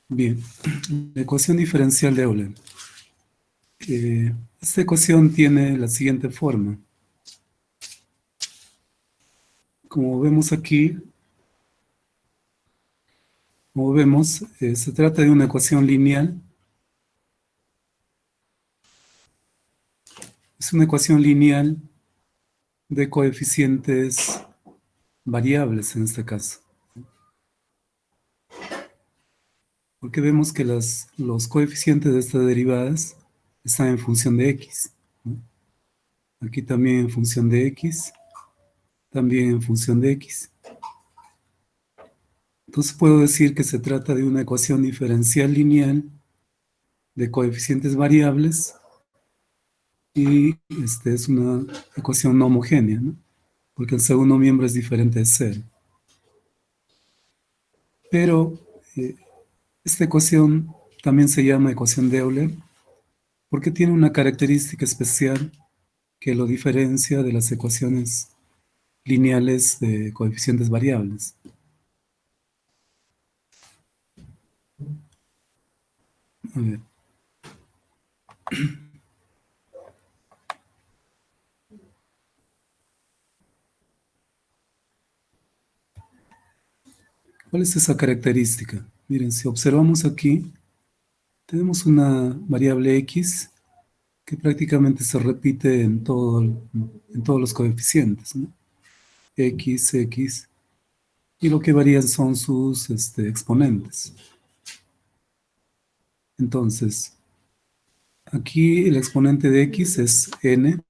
Bien, la ecuación diferencial de Euler. Esta ecuación tiene la siguiente forma. Como vemos aquí, se trata de una ecuación lineal. Es una ecuación lineal de coeficientes variables en este caso. Porque vemos que los coeficientes de estas derivadas están en función de x, ¿no? Aquí también en función de x, también en función de x. Entonces puedo decir que se trata de una ecuación diferencial lineal de coeficientes variables y es una ecuación no homogénea, ¿no? Porque el segundo miembro es diferente de cero. Pero esta ecuación también se llama ecuación de Euler porque tiene una característica especial que lo diferencia de las ecuaciones lineales de coeficientes variables. A ver. ¿Cuál es esa característica? Miren, si observamos aquí, tenemos una variable x que prácticamente se repite en todos los coeficientes, ¿no? X, y lo que varían son sus exponentes. Entonces, aquí el exponente de x es n,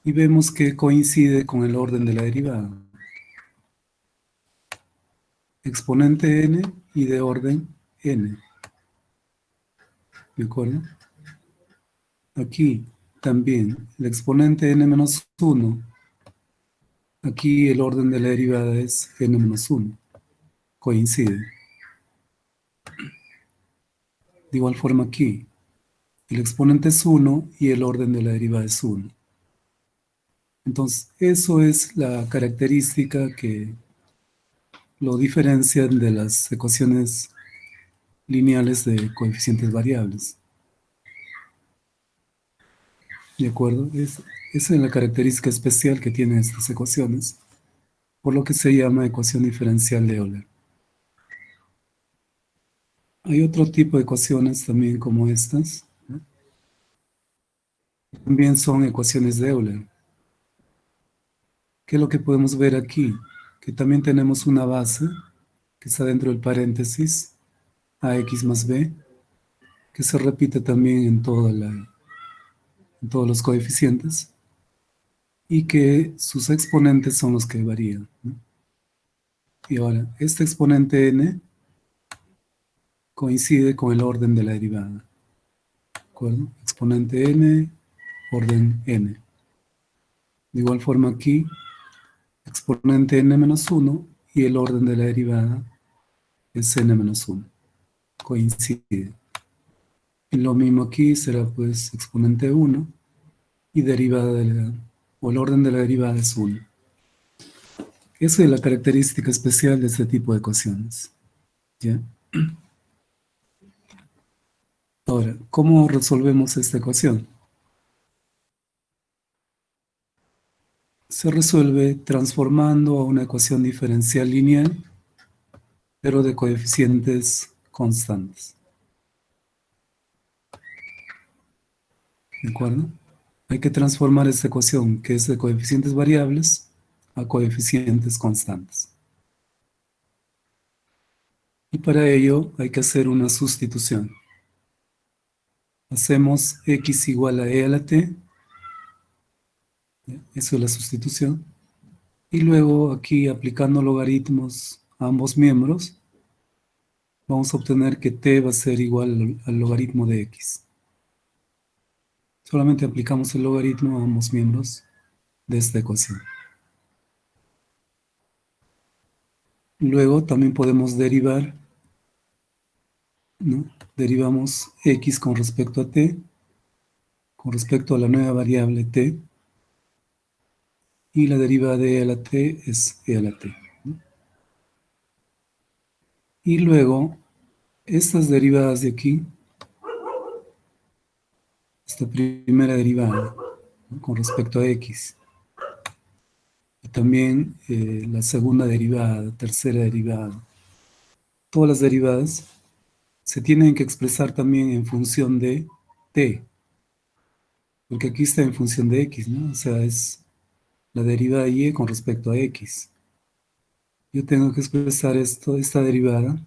y vemos que coincide con el orden de la derivada. Exponente n y de orden n, ¿de acuerdo? Aquí también el exponente n-1, aquí el orden de la derivada es n-1, coincide. De igual forma aquí, el exponente es 1 y el orden de la derivada es 1. Entonces, eso es la característica que lo diferencia de las ecuaciones lineales de coeficientes variables. ¿De acuerdo? Esa es la característica especial que tienen estas ecuaciones, por lo que se llama ecuación diferencial de Euler. Hay otro tipo de ecuaciones también como estas, ¿no? También son ecuaciones de Euler. ¿Qué es lo que podemos ver aquí? Que también tenemos una base que está dentro del paréntesis, ax más b, que se repite también en todos los coeficientes y que sus exponentes son los que varían, ¿no? Y ahora, este exponente n coincide con el orden de la derivada, ¿de acuerdo? Exponente n, orden n. De igual forma aquí, exponente n-1 y el orden de la derivada es n-1. Coincide. Y lo mismo aquí será pues exponente 1 y derivada o el orden de la derivada es 1. Esa es la característica especial de este tipo de ecuaciones, ¿ya? Ahora, ¿cómo resolvemos esta ecuación? Se resuelve transformando a una ecuación diferencial lineal, pero de coeficientes constantes. ¿De acuerdo? Hay que transformar esta ecuación, que es de coeficientes variables, a coeficientes constantes. Y para ello hay que hacer una sustitución. Hacemos x igual a e a la t, ¿ya? Eso es la sustitución. Y luego aquí aplicando logaritmos a ambos miembros, vamos a obtener que t va a ser igual al logaritmo de x. Solamente aplicamos el logaritmo a ambos miembros de esta ecuación. Luego también podemos derivar, ¿no? Derivamos x con respecto a t, con respecto a la nueva variable t, y la derivada de e a la t es e a la t, ¿no? Y luego, estas derivadas de aquí, esta primera derivada, ¿no?, con respecto a x, y también la segunda derivada, tercera derivada, todas las derivadas se tienen que expresar también en función de t, porque aquí está en función de x, ¿no? O sea, es la derivada de y con respecto a x. Yo tengo que expresar esta derivada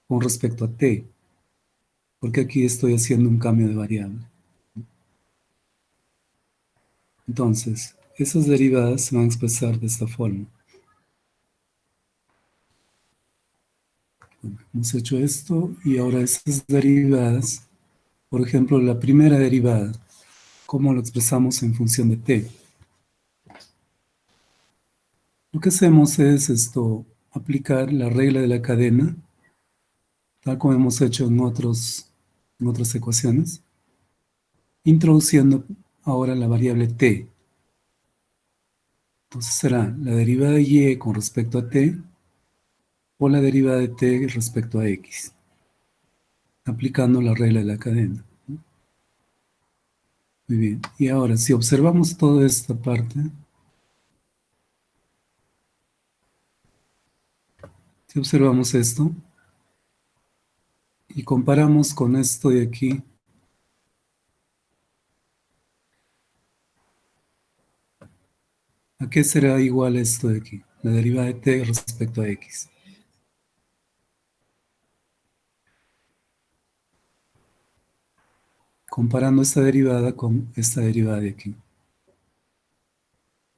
con respecto a t, porque aquí estoy haciendo un cambio de variable. Entonces, esas derivadas se van a expresar de esta forma. Bueno, hemos hecho esto y ahora esas derivadas, por ejemplo, la primera derivada, ¿cómo lo expresamos en función de t? Lo que hacemos es aplicar la regla de la cadena, tal como hemos hecho en otras ecuaciones, introduciendo ahora la variable t. Entonces será la derivada de y con respecto a t o la derivada de t respecto a x, aplicando la regla de la cadena. Muy bien. Y ahora, si observamos toda esta parte, si observamos esto y comparamos con esto de aquí, ¿a qué será igual esto de aquí? La derivada de t respecto a x. Comparando esta derivada con esta derivada de aquí.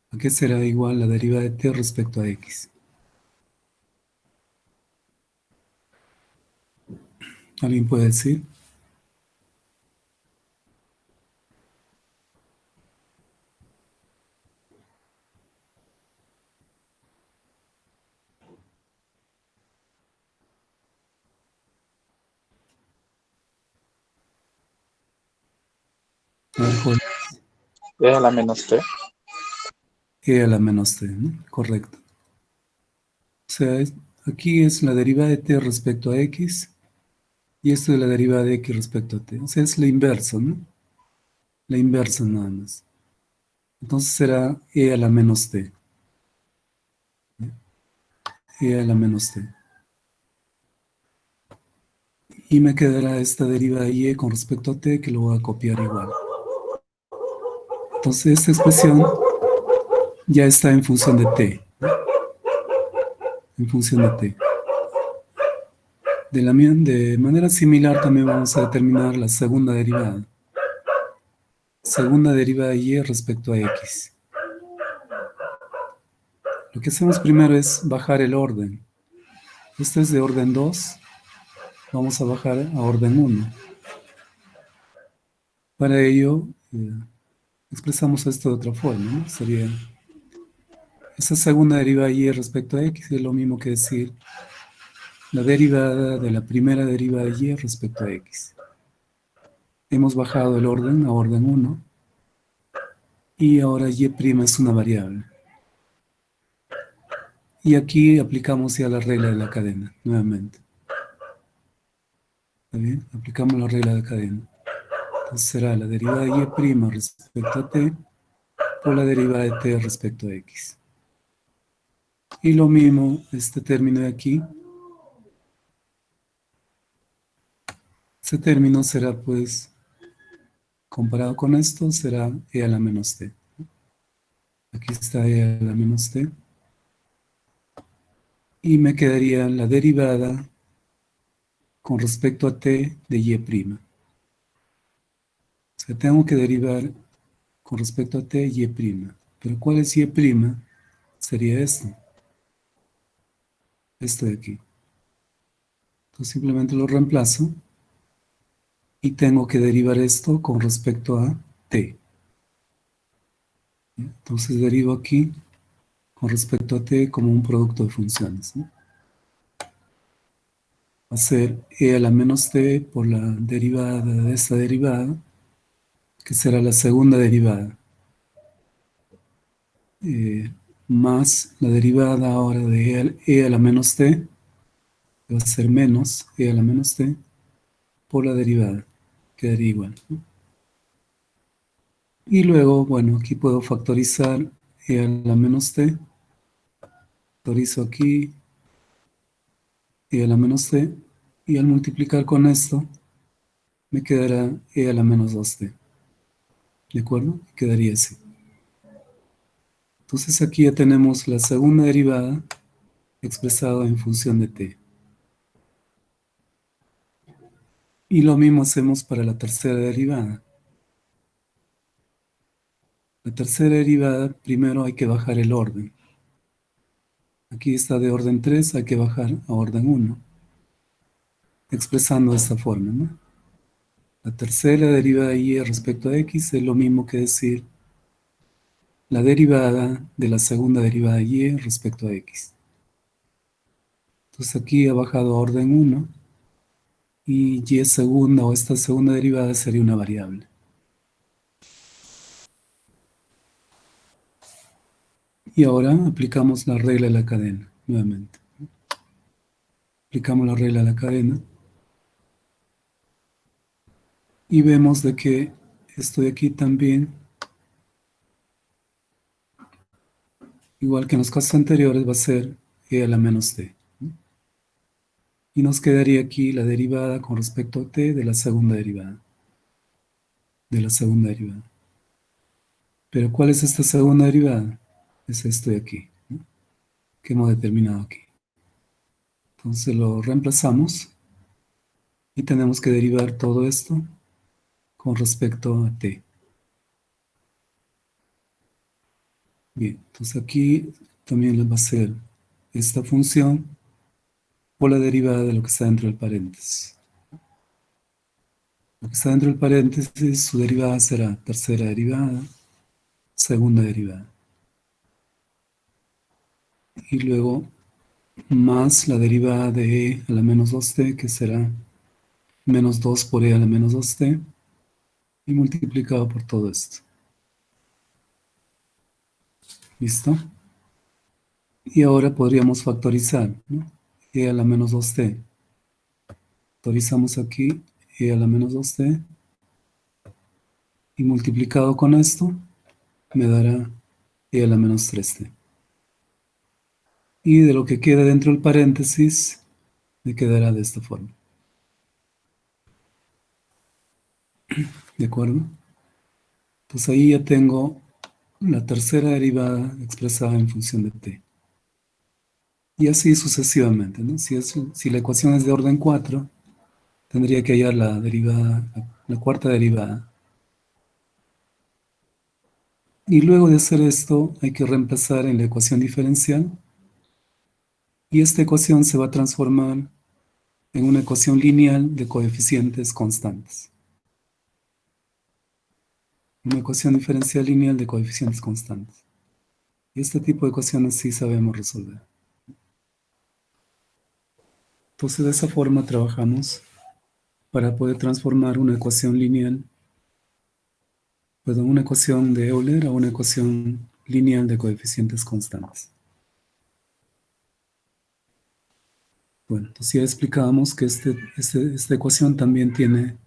¿A qué será igual la derivada de t respecto a x? ¿Alguien puede decir? A ver, joven. E a la menos t. E a la menos t, ¿no? Correcto. O sea, aquí es la derivada de t respecto a x y esto es la derivada de x respecto a t. O sea, es la inversa, ¿no? La inversa nada más. Entonces será e a la menos t. E a la menos t. Y me quedará esta derivada de y con respecto a t que lo voy a copiar igual. Entonces esta expresión ya está en función de t, ¿no? En función de t. De manera similar también vamos a determinar la segunda derivada. Segunda derivada de y respecto a x. Lo que hacemos primero es bajar el orden. Este es de orden 2. Vamos a bajar a orden 1. Para ello, expresamos esto de otra forma, ¿no? Sería esa segunda derivada de y respecto a x es lo mismo que decir la derivada de la primera derivada de y respecto a x. Hemos bajado el orden a orden 1 y ahora y' es una variable. Y aquí aplicamos ya la regla de la cadena, nuevamente. ¿Está bien? Aplicamos la regla de la cadena. Entonces será la derivada de y' respecto a t por la derivada de t respecto a x. Y lo mismo, este término de aquí, ese término será pues, comparado con esto, será e a la menos t. Aquí está e a la menos t. Y me quedaría la derivada con respecto a t de y'. O sea, tengo que derivar con respecto a t y'. Pero ¿cuál es y'? Sería esto de aquí. Entonces simplemente lo reemplazo y tengo que derivar esto con respecto a t. Entonces derivo aquí con respecto a t como un producto de funciones, ¿no? Va a ser e a la menos t por la derivada de esta derivada, que será la segunda derivada, más la derivada ahora de e a la menos t va a ser menos e a la menos t por la derivada. Quedaría igual, ¿no? Y luego, bueno, aquí puedo factorizar e a la menos t. Factorizo aquí e a la menos t. Y al multiplicar con esto, me quedará e a la menos 2t. ¿De acuerdo? Quedaría así. Entonces aquí ya tenemos la segunda derivada expresada en función de t. Y lo mismo hacemos para la tercera derivada. La tercera derivada, primero hay que bajar el orden. Aquí está de orden 3, hay que bajar a orden 1, expresando de esta forma, ¿no? La tercera derivada de y respecto a x es lo mismo que decir la derivada de la segunda derivada de y respecto a x. Entonces aquí ha bajado a orden 1 y y segunda o esta segunda derivada sería una variable. Y ahora aplicamos la regla de la cadena, nuevamente. Aplicamos la regla de la cadena y vemos de que esto de aquí también, igual que en los casos anteriores, va a ser e a la menos t. Y nos quedaría aquí la derivada con respecto a t de la segunda derivada. De la segunda derivada. Pero ¿cuál es esta segunda derivada? Es esto de aquí, ¿no? Que hemos determinado aquí. Entonces lo reemplazamos y tenemos que derivar todo esto con respecto a t. Bien, entonces aquí también va a ser esta función por la derivada de lo que está dentro del paréntesis. Lo que está dentro del paréntesis, su derivada será tercera derivada, segunda derivada. Y luego más la derivada de e a la menos 2t, que será menos 2 por e a la menos 2t, y multiplicado por todo esto. ¿Listo? Y ahora podríamos factorizar, ¿no? E a la menos 2t. Factorizamos aquí e a la menos 2t, y multiplicado con esto, me dará e a la menos 3t. Y de lo que queda dentro del paréntesis, me quedará de esta forma. ¿De acuerdo? Pues ahí ya tengo la tercera derivada expresada en función de t. Y así sucesivamente, ¿no? Si la ecuación es de orden 4, tendría que hallar la derivada, la cuarta derivada. Y luego de hacer esto, hay que reemplazar en la ecuación diferencial. Y esta ecuación se va a transformar en una ecuación lineal de coeficientes constantes. Una ecuación diferencial lineal de coeficientes constantes. Y este tipo de ecuaciones sí sabemos resolver. Entonces, de esa forma trabajamos para poder transformar una ecuación lineal, perdón, una ecuación de Euler a una ecuación lineal de coeficientes constantes. Bueno, entonces ya explicábamos que esta ecuación también tiene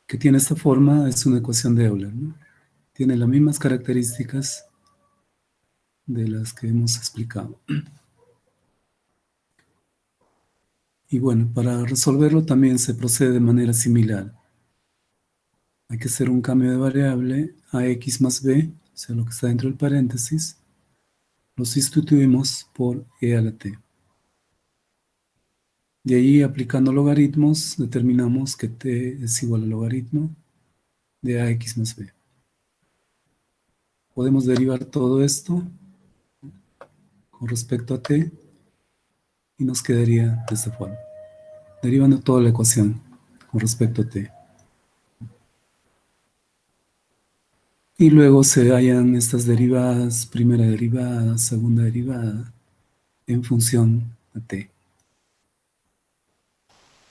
esta forma, es una ecuación de Euler, ¿no? Tiene las mismas características de las que hemos explicado. Y bueno, para resolverlo también se procede de manera similar. Hay que hacer un cambio de variable a x más b, o sea, lo que está dentro del paréntesis, lo sustituimos por e a la t. De ahí, aplicando logaritmos, determinamos que t es igual al logaritmo de ax más b. Podemos derivar todo esto con respecto a t y nos quedaría de esta forma, derivando toda la ecuación con respecto a t. Y luego se hallan estas derivadas, primera derivada, segunda derivada, en función a t,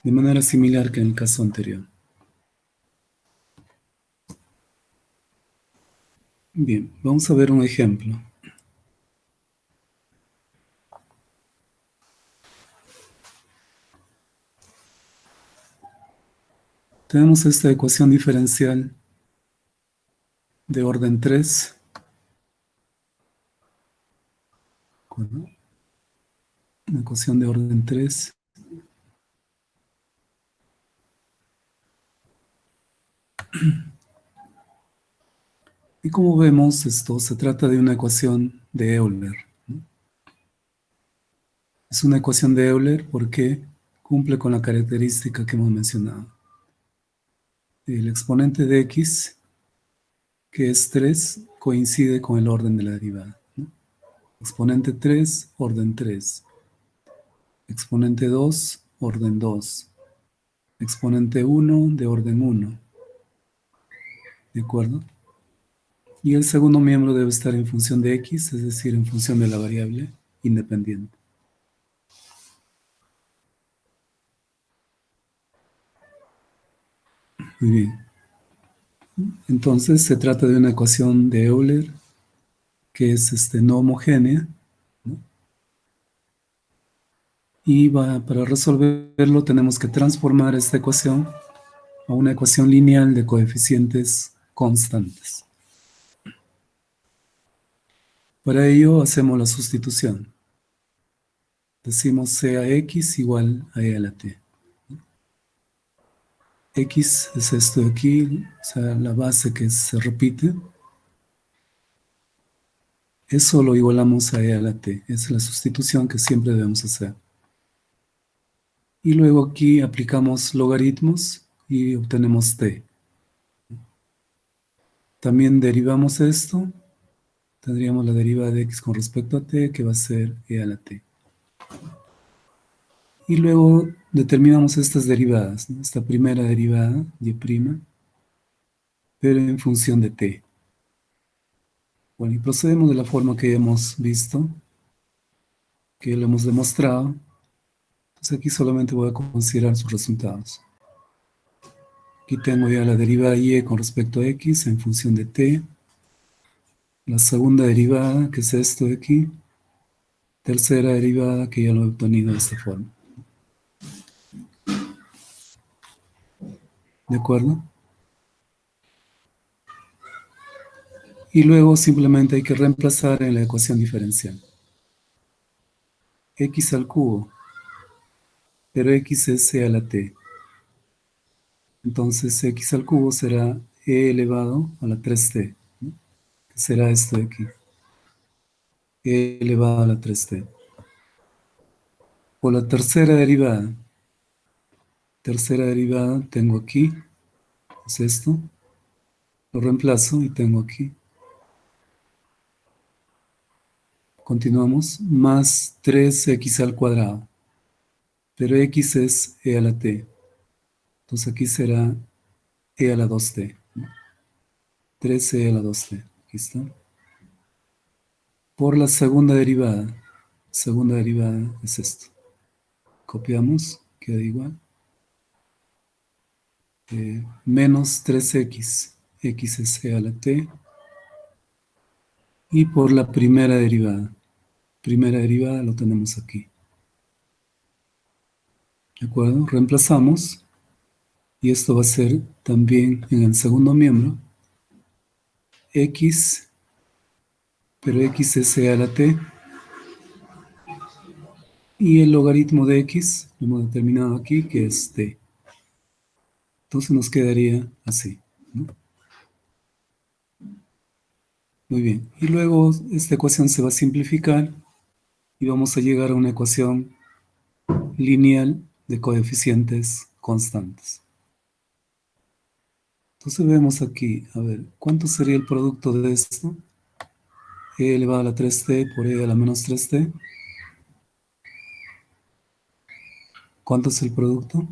de manera similar que en el caso anterior. Bien, vamos a ver un ejemplo. Tenemos esta ecuación diferencial de orden 3. ¿De acuerdo? Una ecuación de orden 3. Y como vemos, esto se trata de una ecuación de Euler, ¿no? Es una ecuación de Euler porque cumple con la característica que hemos mencionado. El exponente de x, que es 3, coincide con el orden de la derivada, ¿no? Exponente 3, orden 3. Exponente 2, orden 2. Exponente 1, de orden 1. ¿De acuerdo? Y el segundo miembro debe estar en función de x, es decir, en función de la variable independiente. Muy bien. Entonces se trata de una ecuación de Euler que es no homogénea, ¿no? Y para resolverlo tenemos que transformar esta ecuación a una ecuación lineal de coeficientes constantes. Para ello hacemos la sustitución. Decimos C a x igual a e a la t. X es esto de aquí, o sea, la base que se repite. Eso lo igualamos a e a la t. Es la sustitución que siempre debemos hacer. Y luego aquí aplicamos logaritmos y obtenemos t. También derivamos esto. Tendríamos la derivada de x con respecto a t, que va a ser e a la t. Y luego determinamos estas derivadas, ¿no? Esta primera derivada, y', pero en función de t. Bueno, y procedemos de la forma que hemos visto, que lo hemos demostrado. Entonces aquí solamente voy a considerar sus resultados. Aquí tengo ya la derivada y con respecto a x en función de t. La segunda derivada, que es esto de aquí. Tercera derivada, que ya lo he obtenido de esta forma. ¿De acuerdo? Y luego simplemente hay que reemplazar en la ecuación diferencial. X al cubo, pero x es e a la t. Entonces x al cubo será e elevado a la 3t, ¿no? Que será esto de aquí. E elevado a la 3t. Por la tercera derivada tengo aquí, es esto, lo reemplazo y tengo aquí. Continuamos, más 3x al cuadrado, pero x es e a la t. Entonces aquí será e a la 2t, ¿no? 3e a la 2t, aquí está. Por la segunda derivada es esto. Copiamos, queda igual. Menos 3x, x es e a la t. Y por la primera derivada lo tenemos aquí. ¿De acuerdo? Reemplazamos. Y esto va a ser también en el segundo miembro. X, pero x es e a la t. Y el logaritmo de x, lo hemos determinado aquí, que es t. Entonces nos quedaría así, ¿no? Muy bien. Y luego esta ecuación se va a simplificar y vamos a llegar a una ecuación lineal de coeficientes constantes. Entonces vemos aquí, a ver, ¿cuánto sería el producto de esto? E elevado a la 3t por e a la menos 3t. ¿Cuánto es el producto?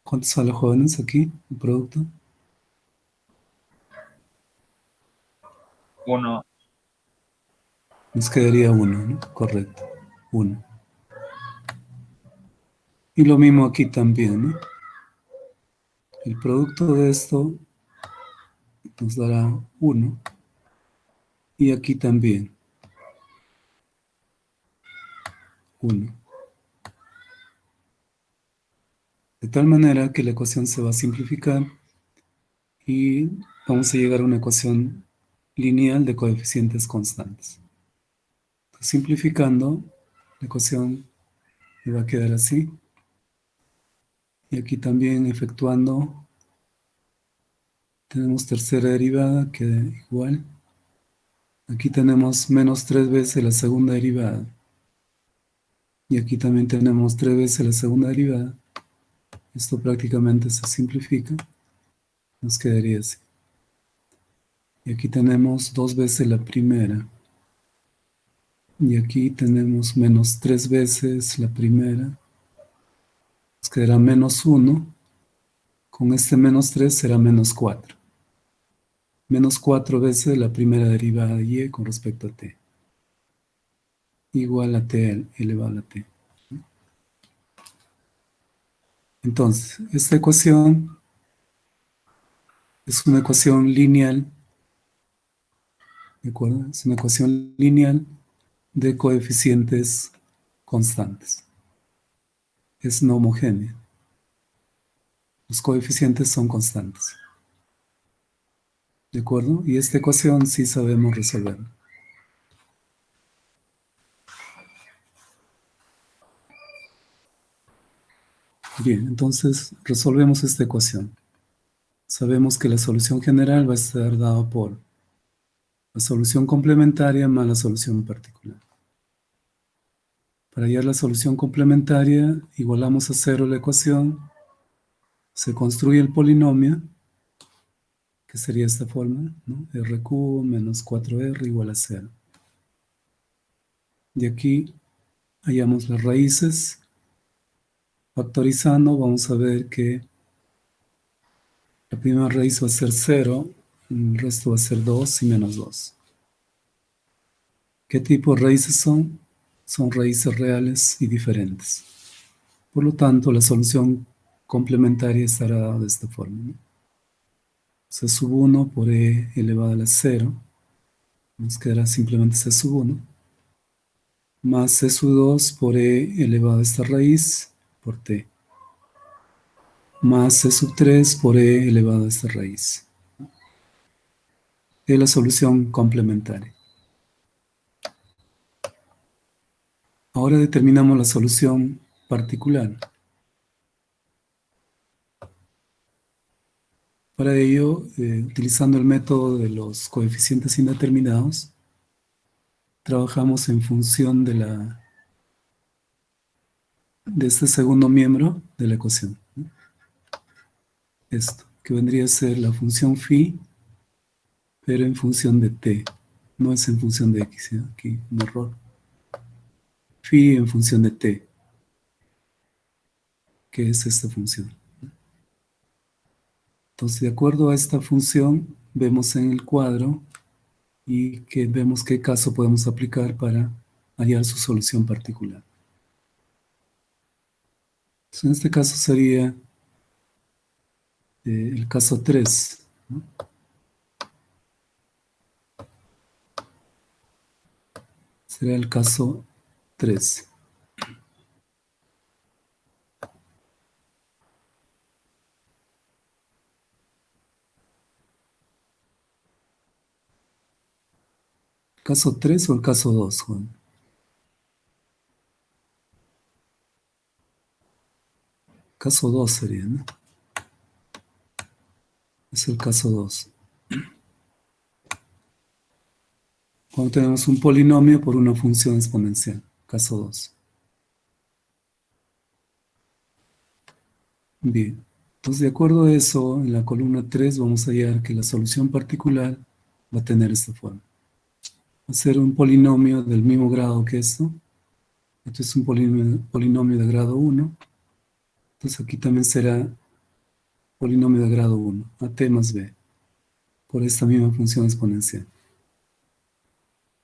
¿Cuántos sale, jóvenes, aquí, el producto? 1. Nos quedaría 1, ¿no? Correcto, 1. Y lo mismo aquí también, ¿no? El producto de esto nos dará 1. Y aquí también. 1. De tal manera que la ecuación se va a simplificar y vamos a llegar a una ecuación lineal de coeficientes constantes. Entonces, simplificando, la ecuación me va a quedar así. Y aquí también efectuando, tenemos tercera derivada, queda igual. Aquí tenemos menos 3 veces la segunda derivada. Y aquí también tenemos 3 veces la segunda derivada. Esto prácticamente se simplifica. Nos quedaría así. Y aquí tenemos 2 veces la primera. Y aquí tenemos menos 3 veces la primera. Nos quedará menos 1. Con este menos 3 será menos 4. Menos 4 veces la primera derivada de y con respecto a t. Igual a t elevado a la t. Entonces, esta ecuación es una ecuación lineal, ¿de acuerdo? Es una ecuación lineal de coeficientes constantes. Es no homogénea. Los coeficientes son constantes. ¿De acuerdo? Y esta ecuación sí sabemos resolverla. Bien, entonces resolvemos esta ecuación. Sabemos que la solución general va a estar dada por la solución complementaria más la solución particular. Para hallar la solución complementaria, igualamos a cero la ecuación, se construye el polinomio, que sería esta forma, ¿no? R cubo menos 4R igual a 0. Y aquí hallamos las raíces. Factorizando, vamos a ver que la primera raíz va a ser 0, el resto va a ser 2 y menos 2. ¿Qué tipo de raíces son? Son raíces reales y diferentes. Por lo tanto, la solución complementaria estará dada de esta forma, ¿no? C sub 1 por e elevado a la 0, nos quedará simplemente C sub 1, más C sub 2 por e elevado a esta raíz por t, más C sub 3 por e elevado a esta raíz. Es la solución complementaria. Ahora determinamos la solución particular. Para ello, utilizando el método de los coeficientes indeterminados, trabajamos en función de este segundo miembro de la ecuación, ¿no? Esto, que vendría a ser la función phi, pero en función de t. No es en función de x, ¿sí? Aquí un error. Phi en función de t, que es esta función. Entonces, de acuerdo a esta función, vemos en el cuadro y que vemos qué caso podemos aplicar para hallar su solución particular. Entonces, en este caso sería el caso 3, ¿no? Será el caso 3. ¿Caso 3 o el caso 2, Juan? Caso 2 sería, ¿no? Es el caso 2. Cuando tenemos un polinomio por una función exponencial. Caso 2. Bien. Entonces, de acuerdo a eso, en la columna 3 vamos a hallar que la solución particular va a tener esta forma. Va a ser un polinomio del mismo grado que esto. Esto es un polinomio de grado 1. Entonces aquí también será polinomio de grado 1, at más b, por esta misma función exponencial.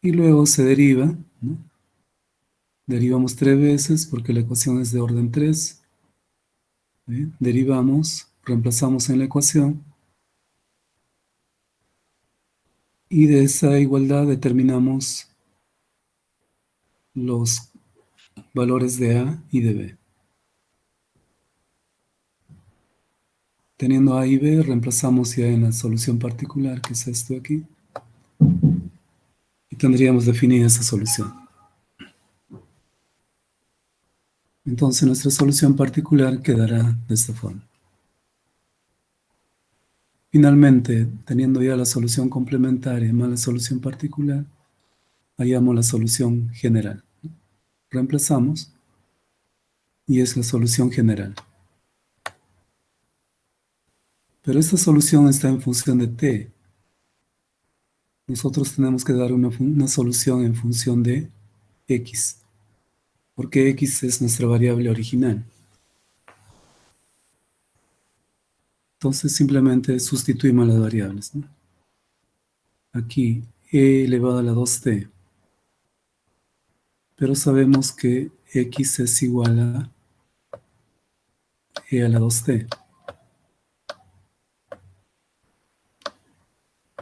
Y luego se deriva, ¿no? Derivamos 3 veces porque la ecuación es de orden 3. ¿Bien? Derivamos, reemplazamos en la ecuación y de esa igualdad determinamos los valores de A y de B. Teniendo A y B, reemplazamos ya en la solución particular, que es esto de aquí, y tendríamos definida esa solución. Entonces nuestra solución particular quedará de esta forma. Finalmente, teniendo ya la solución complementaria más la solución particular, hallamos la solución general. Reemplazamos y es la solución general. Pero esta solución está en función de t. Nosotros tenemos que dar una solución en función de x, porque x es nuestra variable original. Entonces simplemente sustituimos las variables, ¿no? Aquí e elevado a la 2t, pero sabemos que x es igual a e a la 2t,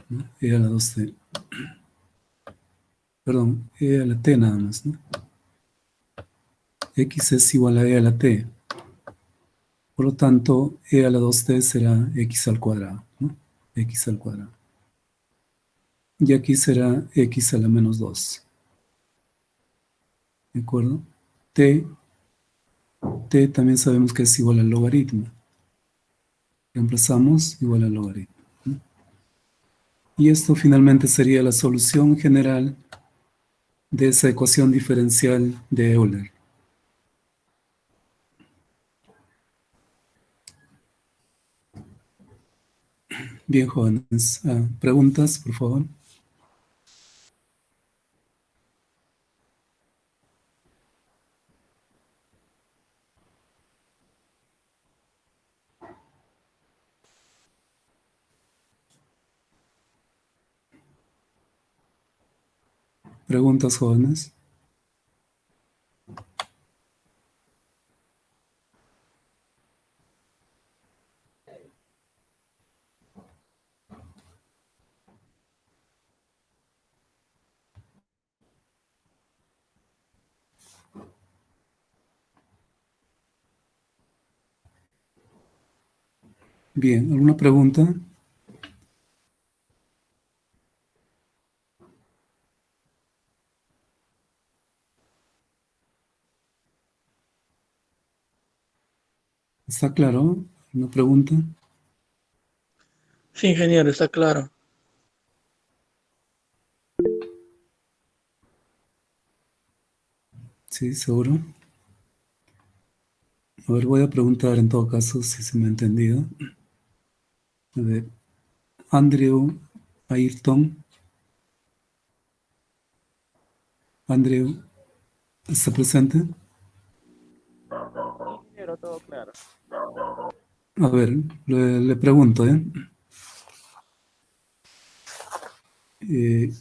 ¿no? E a la 2t. Perdón, e a la t nada más, ¿no? X es igual a e a la t. Por lo tanto, e a la 2t será x al cuadrado, ¿no? X al cuadrado. Y aquí será x a la menos 2. ¿De acuerdo? T, t también sabemos que es igual al logaritmo. Reemplazamos igual al logaritmo, ¿no? Y esto finalmente sería la solución general de esa ecuación diferencial de Euler. Bien, jóvenes. ¿Preguntas, por favor? ¿Preguntas, jóvenes? Bien, ¿alguna pregunta? ¿Está claro? ¿Una pregunta? Sí, ingeniero, está claro. Sí, seguro. A ver, voy a preguntar en todo caso si se me ha entendido. A ver, Andrew Ayrton. Andrew, ¿está presente? Ingeniero, todo claro. A ver, le pregunto, ¿eh? Eh,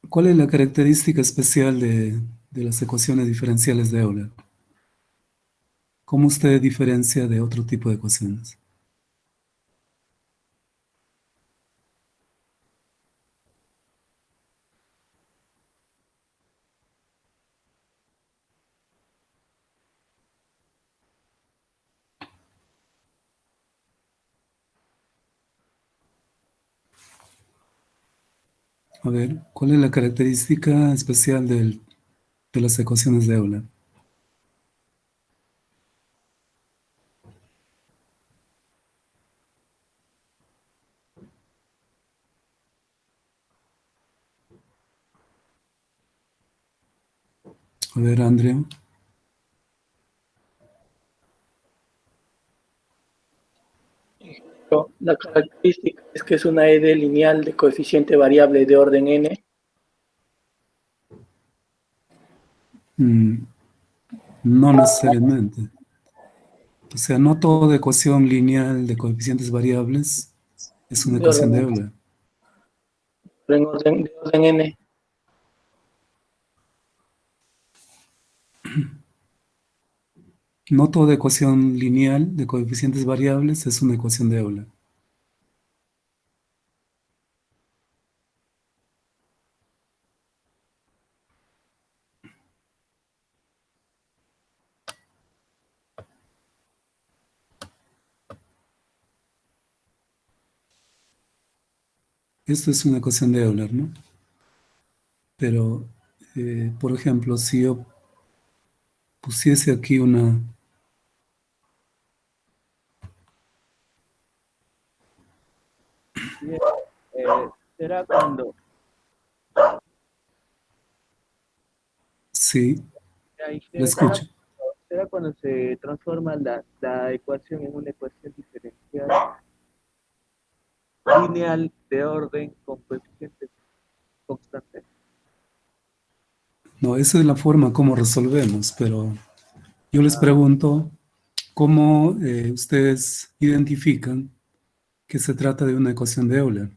¿Cuál es la característica especial de las ecuaciones diferenciales de Euler? ¿Cómo usted diferencia de otro tipo de ecuaciones? A ver, ¿cuál es la característica especial de las ecuaciones de Euler? A ver, Andrea. Pero la característica es que es una ED lineal de coeficiente variable de orden n. Mm, no necesariamente. O sea, no toda ecuación lineal de coeficientes variables es una De ecuación de orden, Euler. de orden n. No toda ecuación lineal de coeficientes variables es una ecuación de Euler. Esto es una ecuación de Euler, ¿no? Pero, por ejemplo, si yo pusiese aquí una... Bien, será cuando, Sí, ahí la será, escucho. será cuando se transforma la ecuación en una ecuación diferencial lineal de orden con coeficientes constantes. No, esa es la forma como resolvemos, pero yo les Ah, pregunto cómo ustedes identifican que se trata de una ecuación de Euler.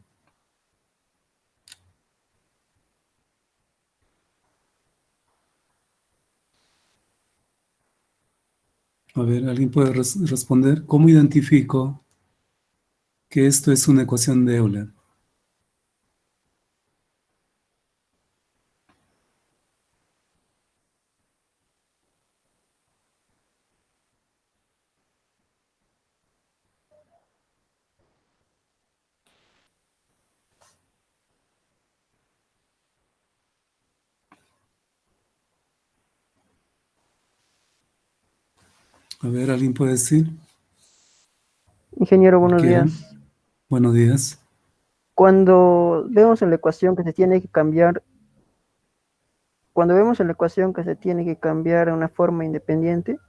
A ver, ¿alguien puede responder? ¿Cómo identifico que esto es una ecuación de Euler? A ver, ¿alguien puede decir? Ingeniero, buenos Cualquiera. días. Buenos días. Cuando vemos en la ecuación que se tiene que cambiar, cuando vemos en la ecuación que se tiene que cambiar a una forma independiente,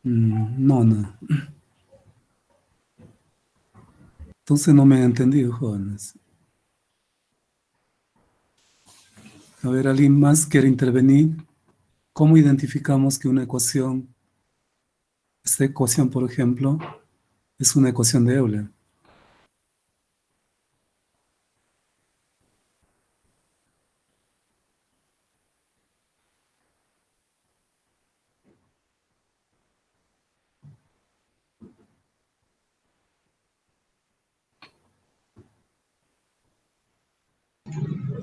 No, no. Entonces no me han entendido, jóvenes. A ver, ¿alguien más quiere intervenir? ¿Cómo identificamos que una ecuación, esta ecuación, por ejemplo, es una ecuación de Euler?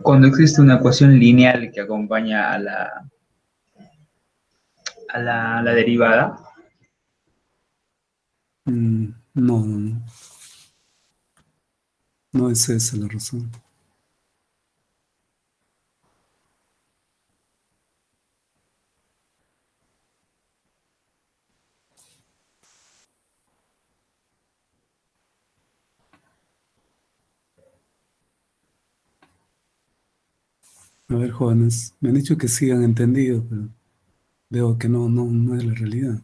Cuando existe una ecuación lineal que acompaña a la derivada, No, no, no. No es esa la razón. A ver, jóvenes, me han dicho que sí han entendido, pero veo que no es la realidad.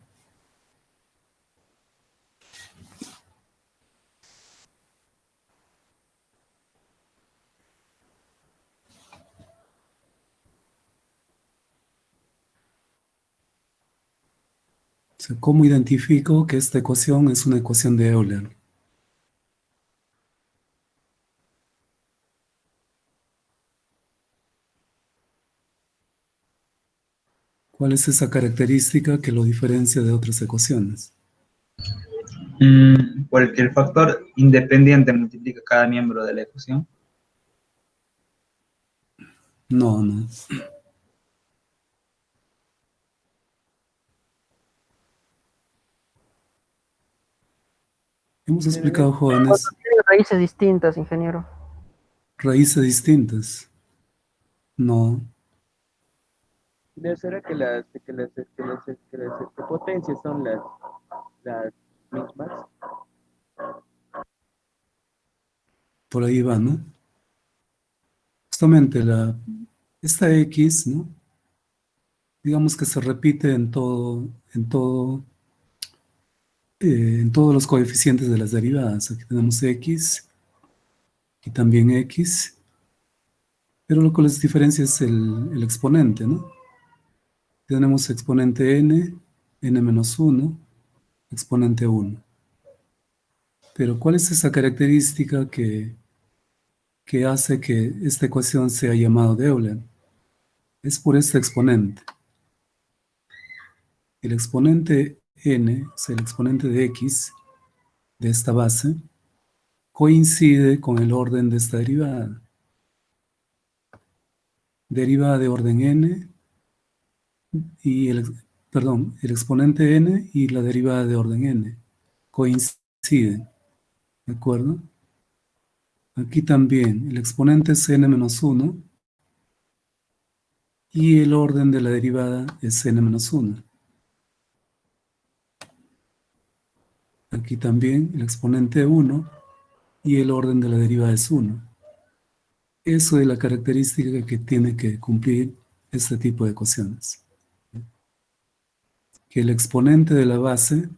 O sea, ¿cómo identifico que esta ecuación es una ecuación de Euler? ¿Cuál es esa característica que lo diferencia de otras ecuaciones? porque el factor independiente multiplica cada miembro de la ecuación. No, no. Hemos explicado, cuando jóvenes, tiene raíces distintas, ingeniero. raíces distintas. No. ¿será que las potencias son las mismas? Por ahí va, ¿no? Justamente esta X, ¿no? Digamos que se repite en todos los coeficientes de las derivadas. Aquí tenemos X y también X, pero lo que les diferencia es el exponente, ¿no? Tenemos exponente n menos 1, exponente 1. Pero ¿cuál es esa característica que hace que esta ecuación sea llamada de Euler? Es por este exponente. El exponente n, o sea, el exponente de x de esta base, coincide con el orden de esta derivada. Derivada de orden n y el exponente n y la derivada de orden n coinciden, ¿de acuerdo? Aquí también el exponente es n-1 y el orden de la derivada es n-1. Aquí también el exponente 1 y el orden de la derivada es 1. Eso es la característica que tiene que cumplir este tipo de ecuaciones. Que el exponente de la base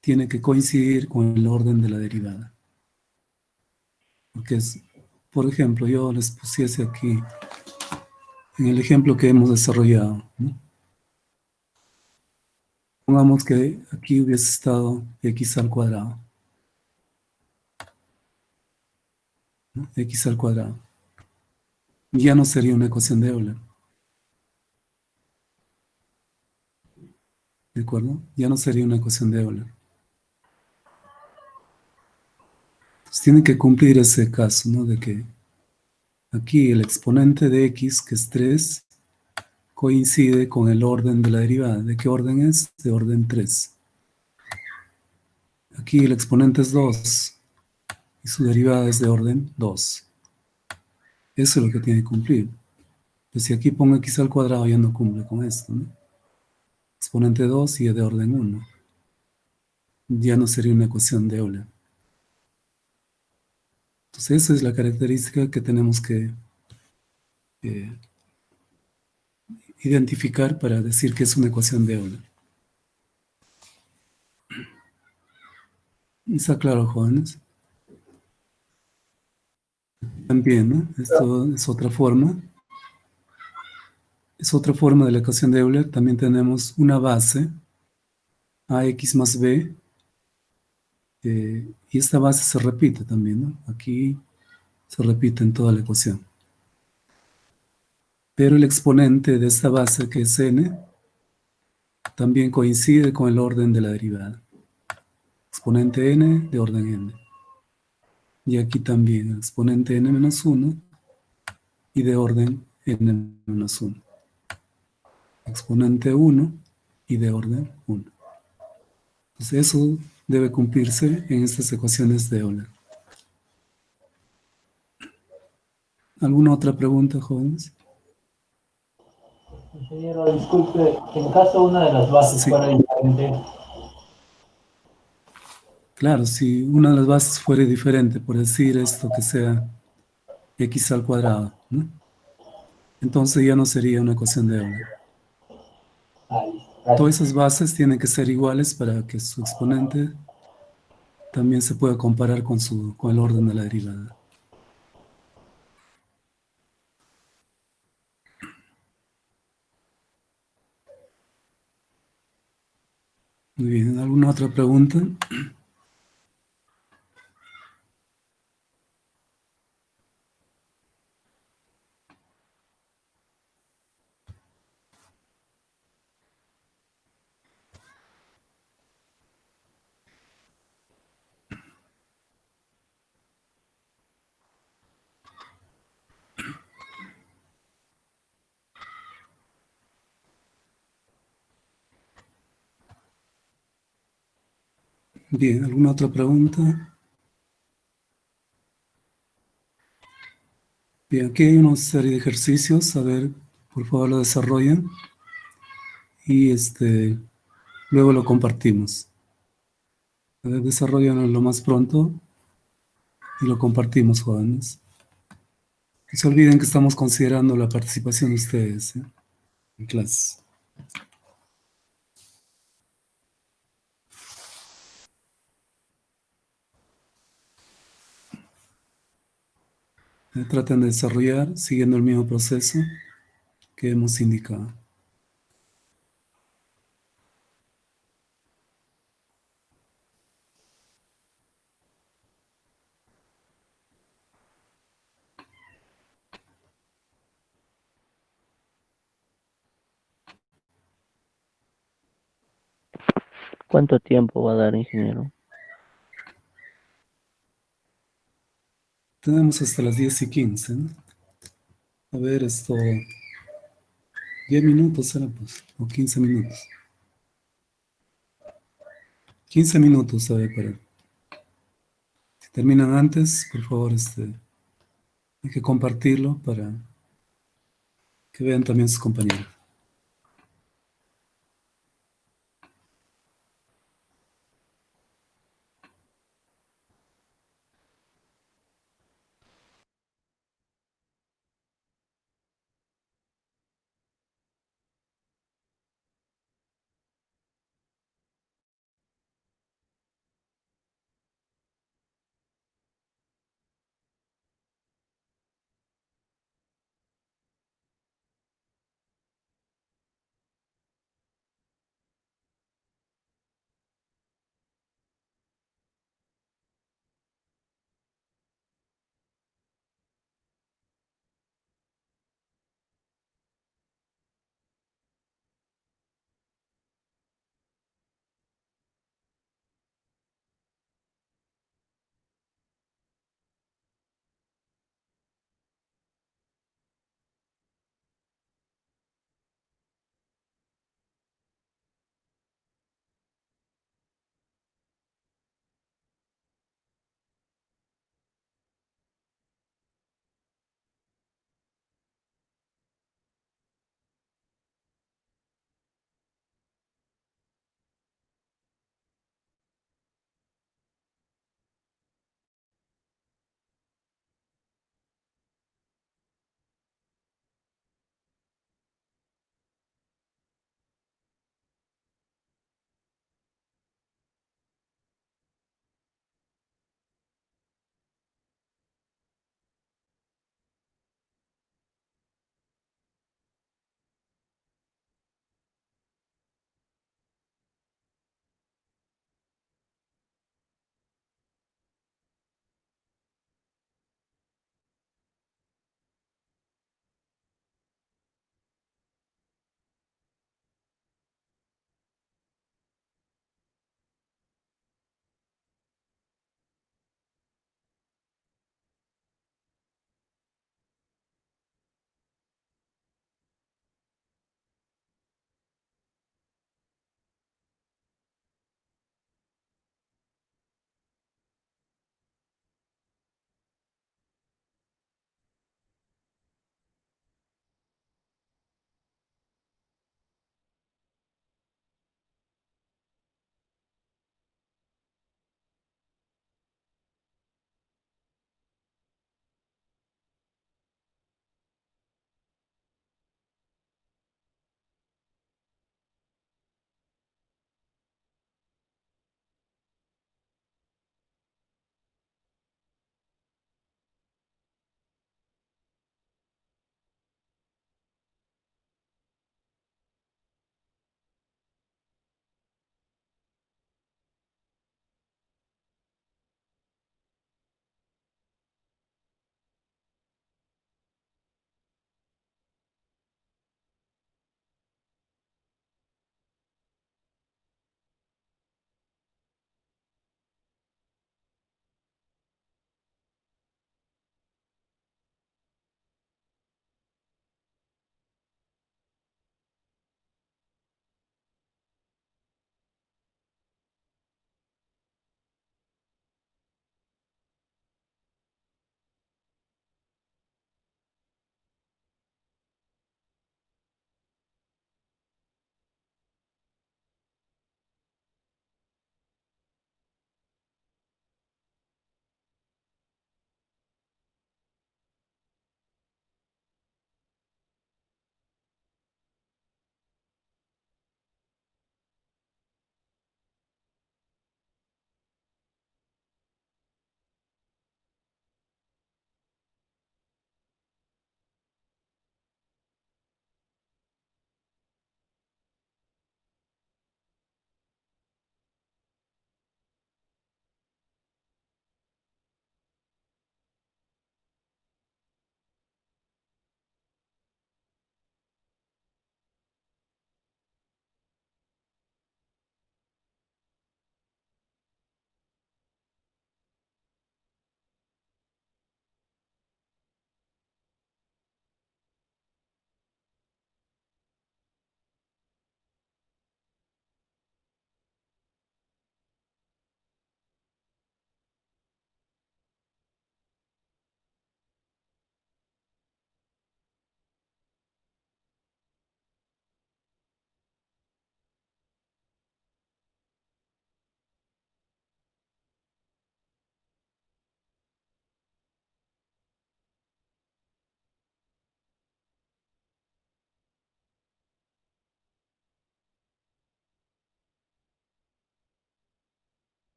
tiene que coincidir con el orden de la derivada. Porque es, por ejemplo, yo les pusiese aquí, en el ejemplo que hemos desarrollado, ¿no? Pongamos que aquí hubiese estado x al cuadrado, ¿no? X al cuadrado. Ya no sería una ecuación de Euler. ¿De acuerdo? Ya no sería una ecuación de Euler. Entonces tiene que cumplir ese caso, ¿no? De que aquí el exponente de x, que es 3, coincide con el orden de la derivada. ¿De qué orden es? De orden 3. Aquí el exponente es 2 y su derivada es de orden 2. Eso es lo que tiene que cumplir. Pues si aquí pongo x al cuadrado ya no cumple con esto, ¿no? Exponente 2 y es de orden 1. Ya no sería una ecuación de Euler. Entonces esa es la característica que tenemos que identificar para decir que es una ecuación de Euler. ¿Está claro, jóvenes? También, ¿no? Esto es otra forma. Es otra forma de la ecuación de Euler. También tenemos una base, ax más b, y esta base se repite también, ¿no? Aquí se repite en toda la ecuación. Pero el exponente de esta base, que es n, también coincide con el orden de la derivada. Exponente n de orden n. Y aquí también el exponente n-1 y de orden n-1. Exponente 1 y de orden 1. Entonces eso debe cumplirse en estas ecuaciones de Euler. ¿Alguna otra pregunta, jóvenes? Ingeniero, disculpe, en caso una de las bases Sí. fuera diferente, Claro, si una de las bases fuera diferente, por decir esto que sea x al cuadrado, ¿no? Entonces ya no sería una ecuación de Euler. listo. Todas esas bases tienen que ser iguales para que su exponente también se pueda comparar con el orden de la derivada. Muy bien, ¿alguna otra pregunta? Bien, ¿alguna otra pregunta? Bien, aquí hay una serie de ejercicios, a ver, por favor lo desarrollen y luego lo compartimos. A ver, desarrollan lo más pronto y lo compartimos, jóvenes. No se olviden que estamos considerando la participación de ustedes, en clases. Traten de desarrollar siguiendo el mismo proceso que hemos indicado. ¿Cuánto tiempo va a dar, ingeniero? Tenemos hasta las 10:15, ¿no? A ver, 10 minutos será, pues, o 15 minutos. 15 minutos, a ver, para terminan antes, por favor, hay que compartirlo para que vean también sus compañeros.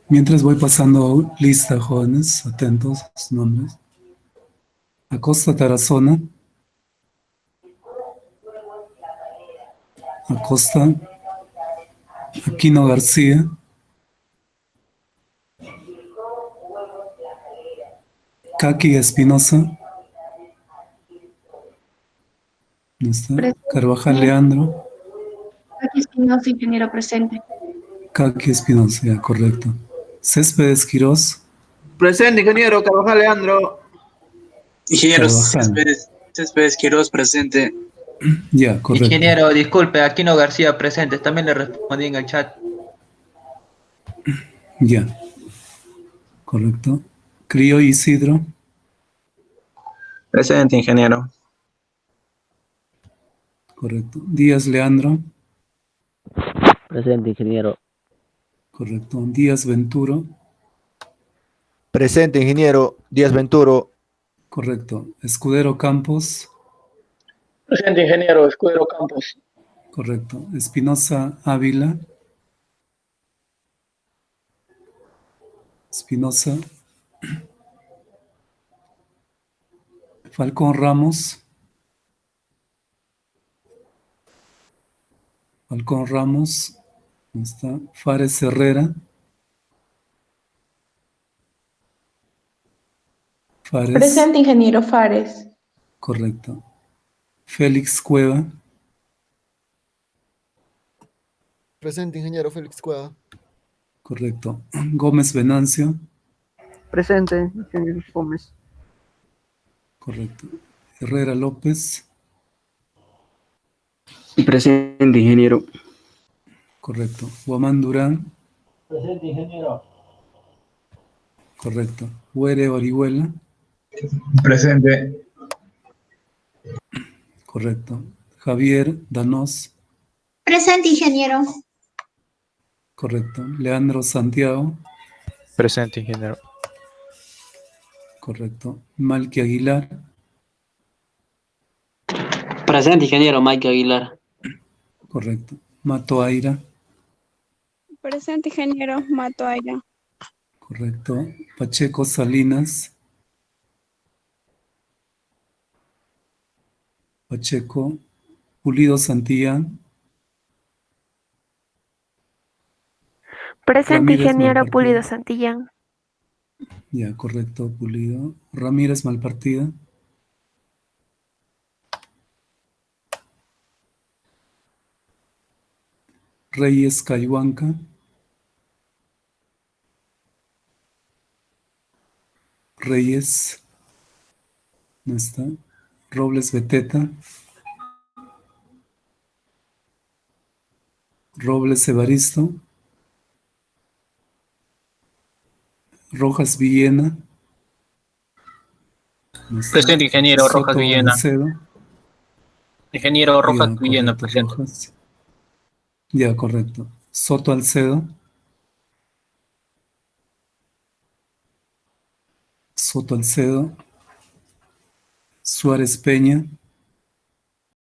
Mientras voy pasando lista, jóvenes, atentos a sus nombres. Acosta Tarazona. Acosta. Aquino García. Kaki Espinosa. ¿Dónde está? Presente. Carvajal Leandro. Aquí Espinosa, ingeniero presente. Kaki Espinosa, ya, correcto. Céspedes Quirós. Presente, ingeniero. Carvajal Leandro. Ingeniero Carvajal. Céspedes Quirós, presente. Ya, correcto. Ingeniero, disculpe, Aquino García presente. También le respondí en el chat. Ya. Correcto. Crío Isidro. Presente, ingeniero. Correcto. Díaz Leandro. Presente, ingeniero. Correcto. Díaz Venturo. Presente, ingeniero. Díaz Venturo. Correcto. Escudero Campos. Presente, ingeniero. Escudero Campos. Correcto. Espinosa Ávila. Espinosa. Falcón Ramos. Falcón Ramos. ¿Dónde está? Fares Herrera. Fares. Presente, ingeniero Fares. Correcto. Félix Cueva. Presente, ingeniero Félix Cueva. Correcto. Gómez Venancio. Presente, ingeniero Gómez. Correcto. Herrera López. Presente, ingeniero. Correcto. Guamán Durán. Presente, ingeniero. Correcto. Huere Orihuela. Presente. Correcto. Javier Danós. Presente, ingeniero. Correcto. Leandro Santiago. Presente, ingeniero. Correcto. Malqui Aguilar. Presente, ingeniero Mike Aguilar. Correcto. Mato Aira. Presente, ingeniero Mato Aira. Correcto. Pacheco Salinas. Pacheco. Pulido Santillán. Presente, Ramírez ingeniero Malpartida. Pulido Santillán. Ya, correcto, Pulido. Ramírez Malpartida. Reyes Cayhuanca. Reyes. ¿No está? Robles Beteta. Robles Evaristo. Rojas Villena. ¿No está? Presente, ingeniero Rojas Soto Villena. Alcedo. Ingeniero Rojas Ya, Villena correcto, presente. Rojas. Ya, correcto. Soto Alcedo. Soto Alcedo. Suárez Peña.